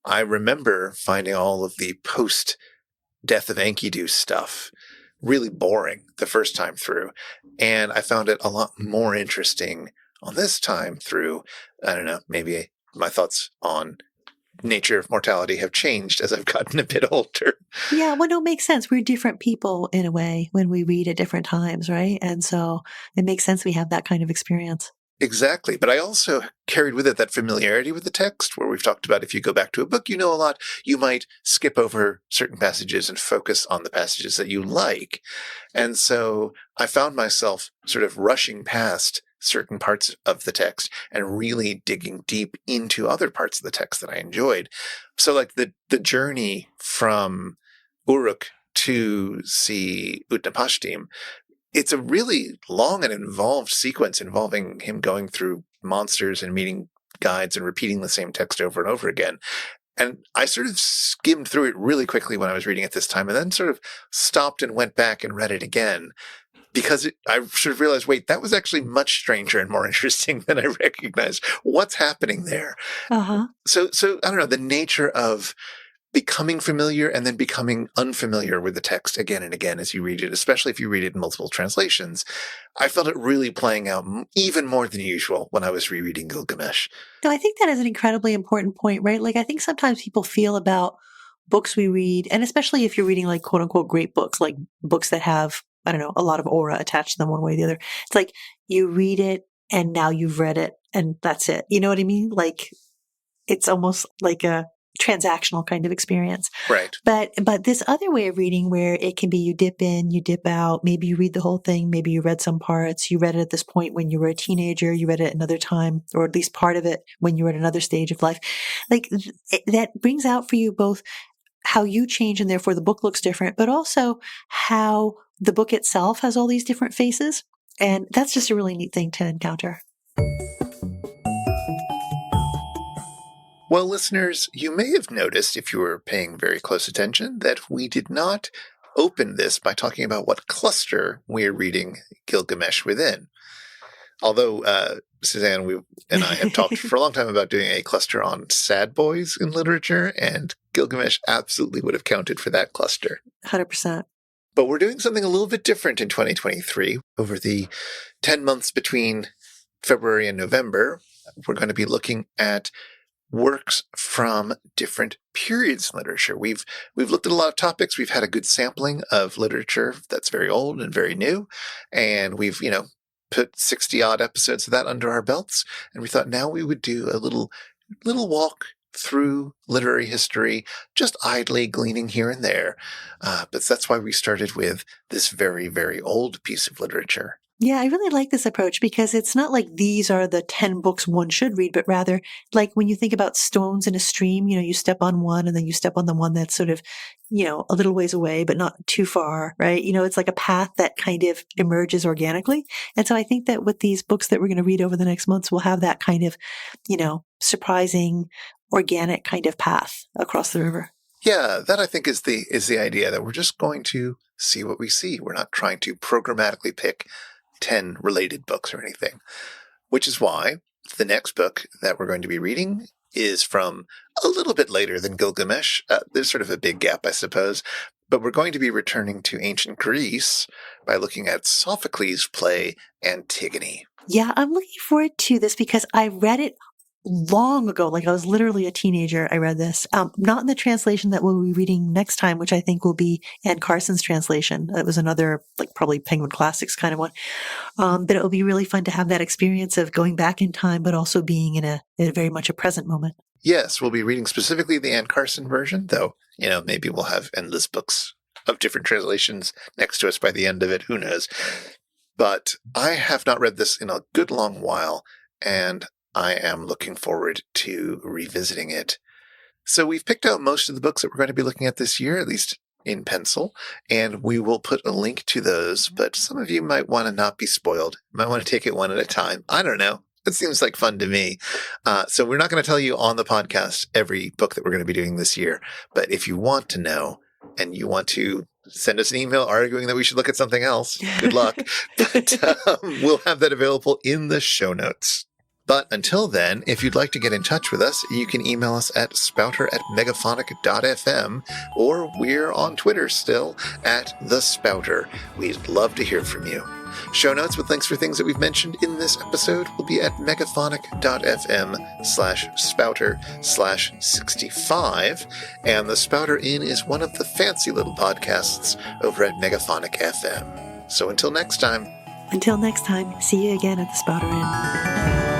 I remember finding all of the post-death of Enkidu stuff really boring the first time through. And I found it a lot more interesting on this time through, I don't know, maybe my thoughts on nature of mortality have changed as I've gotten a bit older. Yeah, well, no, it makes sense. We're different people in a way when we read at different times, right? And so it makes sense we have that kind of experience. Exactly. But I also carried with it that familiarity with the text where we've talked about if you go back to a book you know a lot, you might skip over certain passages and focus on the passages that you like. And so I found myself sort of rushing past certain parts of the text and really digging deep into other parts of the text that I enjoyed. So like the journey from Uruk to see Utnapishtim, it's a really long and involved sequence involving him going through monsters and meeting guides and repeating the same text over and over again. And I sort of skimmed through it really quickly when I was reading it this time, and then sort of stopped and went back and read it again because I sort of realized, wait, that was actually much stranger and more interesting than I recognized. What's happening there? Uh-huh. So I don't know, the nature of becoming familiar and then becoming unfamiliar with the text again and again as you read it, especially if you read it in multiple translations. I felt it really playing out even more than usual when I was rereading Gilgamesh. No, I think that is an incredibly important point, right? Like, I think sometimes people feel about books we read, and especially if you're reading like quote unquote great books, like books that have, I don't know, a lot of aura attached to them one way or the other. It's like you read it and now you've read it and that's it. You know what I mean? Like, it's almost like a transactional kind of experience. Right. But this other way of reading where it can be you dip in, you dip out, maybe you read the whole thing, maybe you read some parts, you read it at this point when you were a teenager, you read it another time, or at least part of it when you were at another stage of life. Like that brings out for you both how you change and therefore the book looks different, but also how the book itself has all these different faces. And that's just a really neat thing to encounter. Well, listeners, you may have noticed, if you were paying very close attention, that we did not open this by talking about what cluster we're reading Gilgamesh within. Although Suzanne and I have talked for a long time about doing a cluster on sad boys in literature, and Gilgamesh absolutely would have counted for that cluster. 100%. But we're doing something a little bit different in 2023. Over the 10 months between February and November, we're going to be looking at works from different periods in literature. We've looked at a lot of topics. We've had a good sampling of literature that's very old and very new. And we've, put 60 odd episodes of that under our belts. And we thought now we would do a little walk through literary history, just idly gleaning here and there. But that's why we started with this very, very old piece of literature. Yeah, I really like this approach because it's not like these are the 10 books one should read, but rather like when you think about stones in a stream, you step on one and then you step on the one that's sort of, a little ways away, but not too far, right? It's like a path that kind of emerges organically. And so I think that with these books that we're going to read over the next months, we'll have that kind of, surprising, organic kind of path across the river. Yeah, that I think is the idea, that we're just going to see what we see. We're not trying to programmatically pick 10 related books or anything, which is why the next book that we're going to be reading is from a little bit later than Gilgamesh. There's sort of a big gap, I suppose, but we're going to be returning to ancient Greece by looking at Sophocles' play Antigone. Yeah, I'm looking forward to this because I read it long ago. Like I was literally a teenager. I read this, not in the translation that we'll be reading next time, which I think will be Anne Carson's translation. It was another, like probably Penguin Classics kind of one. But it will be really fun to have that experience of going back in time, but also being in a very much a present moment. Yes, we'll be reading specifically the Anne Carson version, though, maybe we'll have endless books of different translations next to us by the end of it. Who knows? But I have not read this in a good long while, and I am looking forward to revisiting it. So we've picked out most of the books that we're going to be looking at this year, at least in pencil, and we will put a link to those, but some of you might want to not be spoiled. You might want to take it one at a time. I don't know. It seems like fun to me. So we're not going to tell you on the podcast every book that we're going to be doing this year, but if you want to know and you want to send us an email arguing that we should look at something else, good luck. But we'll have that available in the show notes. But until then, if you'd like to get in touch with us, you can email us at spouter@megaphonic.fm, or we're on Twitter still at The Spouter. We'd love to hear from you. Show notes with links for things that we've mentioned in this episode will be at megaphonic.fm/spouter/65, and The Spouter-Inn is one of the fancy little podcasts over at Megaphonic FM. So until next time, see you again at the Spouter-Inn.